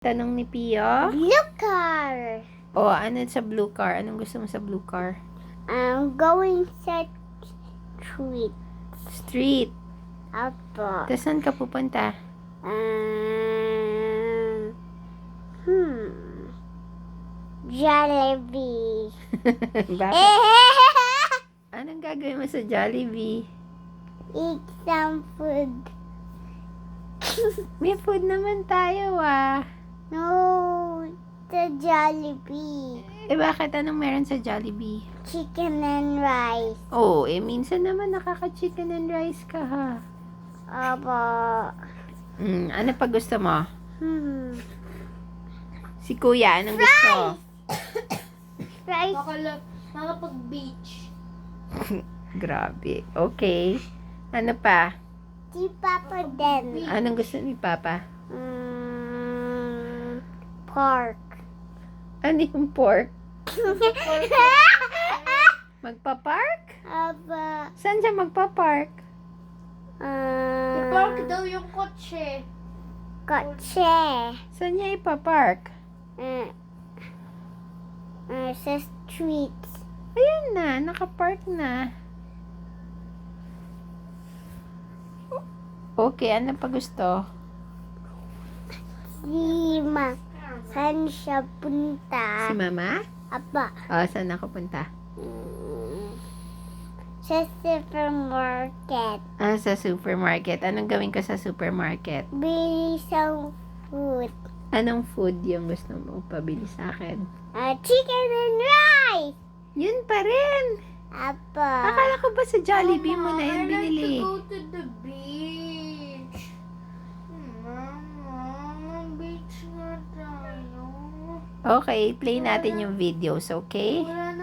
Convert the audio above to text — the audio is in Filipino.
Tanong ni Pio. Blue car. O, ano sa blue car? Anong gusto mo sa blue car? I'm going sa street. Street. Apo. Tapos saan ka pupunta? Jollibee. Bakit? Anong gagawin mo sa Jollibee? Eat some food. May food naman tayo No, the Jollibee. bakit? Anong meron sa Jollibee? Chicken and rice. Minsan naman nakaka-chicken and rice ka Apo. Ano pa gusto mo? Hmm. Si Kuya, anong gusto? Rice. Makapag-beach. Grabe. Okay. Ano pa? Si Papa din. Anong gusto ni Papa? Pork. Ano yung pork? Magpa-park? Aba. Saan siya magpa-park? I-park daw yung kotse. Kotse. Saan niya ipa-park? Sa street. Ayun na, naka-park na. Okay, ano pa gusto? Saan siya punta? Si Mama? Apa. Saan ako punta? Sa supermarket. Sa supermarket. Anong gawin ko sa supermarket? Bili sa food. Anong food yung gusto mo pabili sa akin? Chicken and rice. Yun pa rin. Apa. Akala ko ba sa Jollibee mo na yun binili? I like to go to the beach. Mama, beach na tayo. Okay, play natin yung videos, okay? Wala